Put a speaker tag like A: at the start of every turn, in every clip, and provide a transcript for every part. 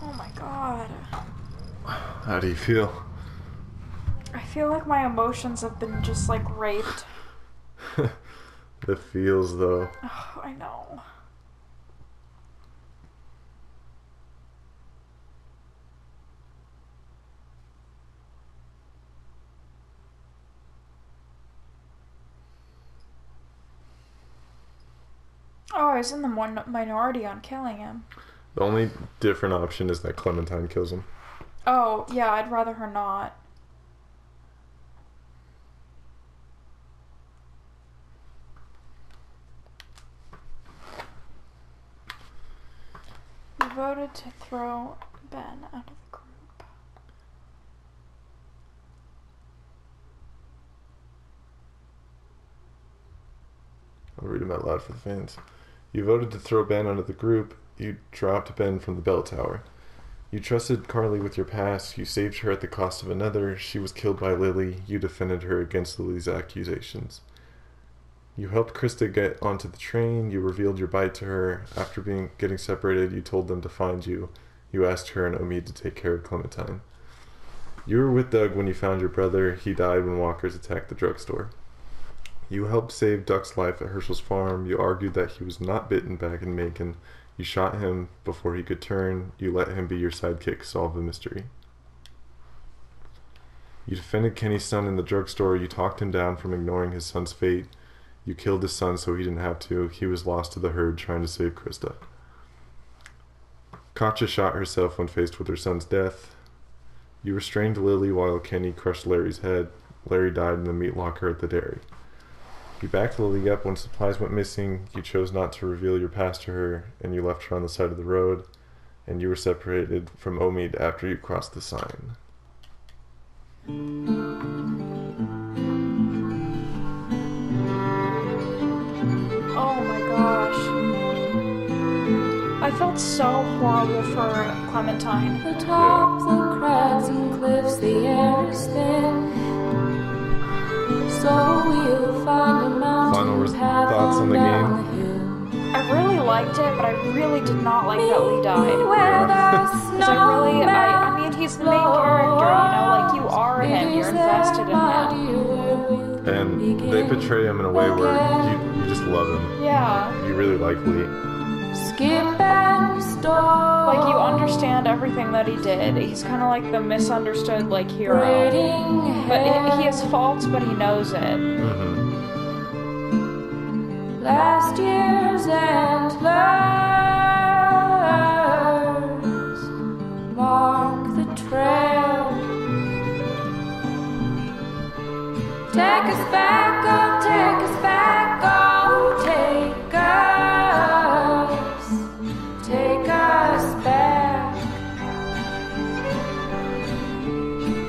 A: Oh my god.
B: How do you feel?
A: I feel like my emotions have been just like raped.
B: The feels though.
A: Oh, I know. Oh, I was in the minority on killing him.
B: The only different option is that Clementine kills him.
A: Oh, yeah, I'd rather her not. We voted to throw Ben out of the group.
B: I'll read them out loud for the fans. You voted to throw Ben out of the group. You dropped Ben from the bell tower. You trusted Carly with your past. You saved her at the cost of another. She was killed by Lily. You defended her against Lily's accusations. You helped Krista get onto the train. You revealed your bite to her. After getting separated, you told them to find you. You asked her and Omid to take care of Clementine. You were with Doug when you found your brother. He died when walkers attacked the drugstore. You helped save Duck's life at Herschel's farm. You argued that he was not bitten back in Macon. You shot him before he could turn. You let him be your sidekick, solve the mystery. You defended Kenny's son in the drugstore. You talked him down from ignoring his son's fate. You killed his son so he didn't have to. He was lost to the herd trying to save Krista. Katja shot herself when faced with her son's death. You restrained Lily while Kenny crushed Larry's head. Larry died in the meat locker at the dairy. You backed Lily up when supplies went missing. You chose not to reveal your past to her, and you left her on the side of the road. And you were separated from Omid after you crossed the sign.
A: Oh my gosh. I felt so horrible for Clementine.
C: Atop the crags and cliffs, the air is thin. So we'll find a mountain
B: Final
C: path
B: thoughts on the
C: down
B: game?
C: the hill.
A: I really liked it, but I really did not like that Lee died.
C: Where the
A: Because I mean, he's the main character, you know, like you are him, you're invested in him.
B: And they portray him in a way where you just love him.
A: Yeah.
B: You really like Lee.
C: Skip and stop.
A: Like, you understand everything that he did. He's kind of like the misunderstood, like, hero. But he has faults, but he knows it.
B: Mm-hmm.
C: Last year's antlers mark the trail. Take us back, oh, take us back, oh, take us back.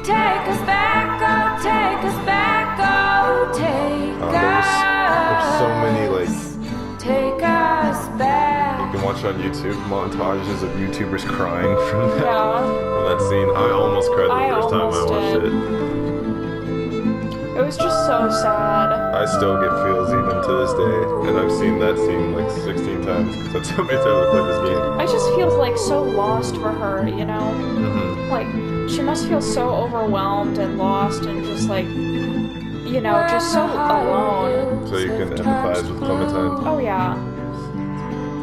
C: Take us back, oh, take us back, oh, take
B: There's so many, like,
C: take us back.
B: you can watch on YouTube montages of YouTubers crying from that,
A: Yeah.
B: from that scene. I almost cried the
A: I
B: first time I
A: almost
B: watched
A: did.
B: it.
A: It was just so sad.
B: I still get feels even to this day, and I've seen that scene like 16 times because that's how many times I played this game.
A: I just feel like so lost for her, you know?
B: Mm-hmm.
A: Like, she must feel so overwhelmed and lost and just like, you know, just so alone.
B: So you can empathize with Clementine.
A: Oh yeah.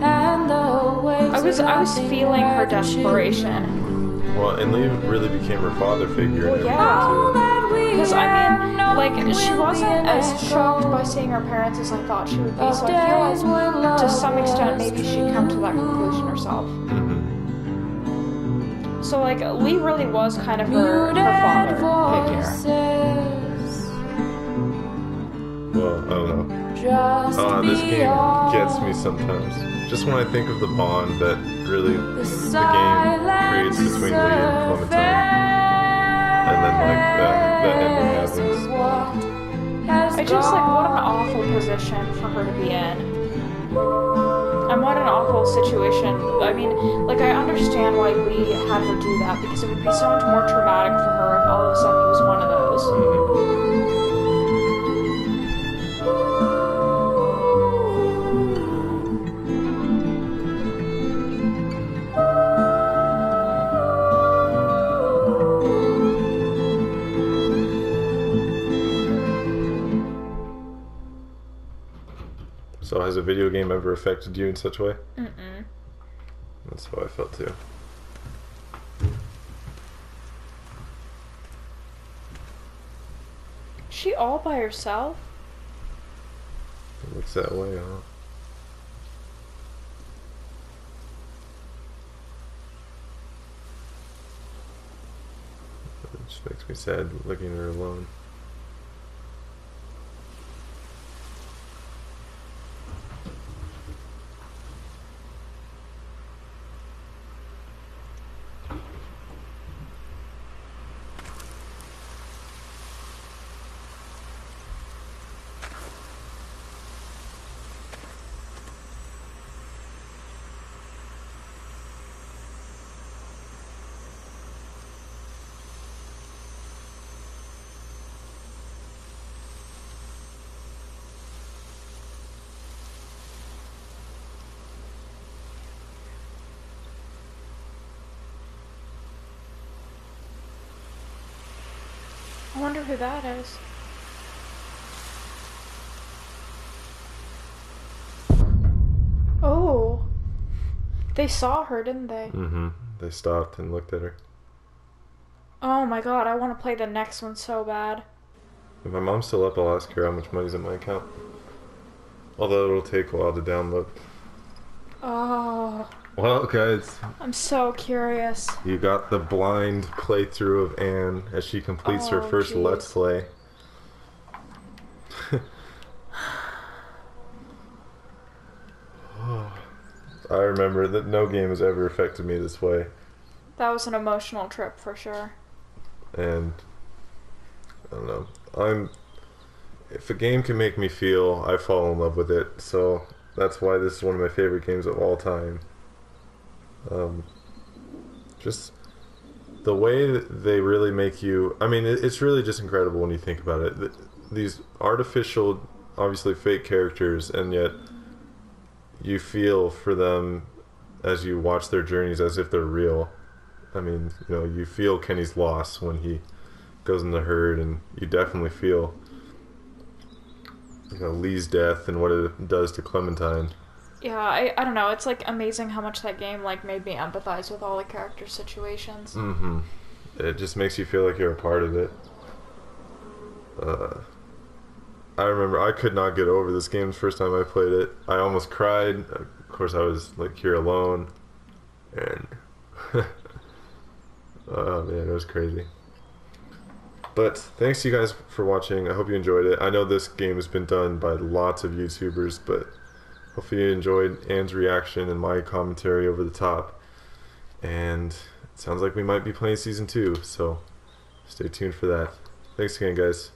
A: I was feeling her desperation.
B: Well, and Lee really became her father figure.
A: Well,
B: and
A: yeah.
B: everything,
A: Because I mean, like, she wasn't as shocked by seeing her parents as I thought she would be. So I feel like, to some extent, maybe she'd come to that conclusion herself.
B: too. Mm-hmm.
A: So like, Lee really was kind of her father figure.
B: Well, I don't know. This game gets me sometimes. Just when I think of the bond that really the game creates between Lee and Clementine. And then like that ending happens.
A: I just like, what an awful position for her to be in. And what an awful situation. I mean, like, I understand why Lee had her do that, because it would be so much more traumatic for her if all of a sudden he was one of those.
B: has a video game ever affected you in such a way?
A: Mm-mm.
B: That's how I felt too.
A: She all by herself?
B: It looks that way, huh? It just makes me sad looking at her alone.
A: I wonder who that is. Oh. They saw her, didn't they?
B: Mm-hmm. They stopped and looked at her.
A: Oh my god, I want to play the next one so bad.
B: If my mom's still up, I'll ask her how much money's in my account. Although it'll take a while to download.
A: Oh.
B: Well, guys,
A: I'm so curious.
B: you got the blind playthrough of Anne as she completes her
A: Oh,
B: first
A: jeez.
B: Let's Play. I remember that no game has ever affected me this way,
A: That was an emotional trip for sure.
B: and I don't know. If a game can make me feel, I fall in love with it. So that's why this is one of my favorite games of all time. Just the way that they really make you. I mean, it's really just incredible when you think about it. These artificial, obviously fake characters, and yet you feel for them as you watch their journeys as if they're real. I mean, you feel Kenny's loss when he goes in the herd, and you definitely feel Lee's death and what it does to Clementine.
A: Yeah, I don't know. It's like amazing how much that game like made me empathize with all the character situations.
B: Mm-hmm. It just makes you feel like you're a part of it. I remember I could not get over this game the first time I played it. I almost cried. Of course, I was like here alone, and oh man, it was crazy. But thanks to you guys for watching. I hope you enjoyed it. I know this game has been done by lots of YouTubers, but hopefully you enjoyed Anne's reaction and my commentary over the top. And it sounds like we might be playing Season 2, so stay tuned for that. Thanks again, guys.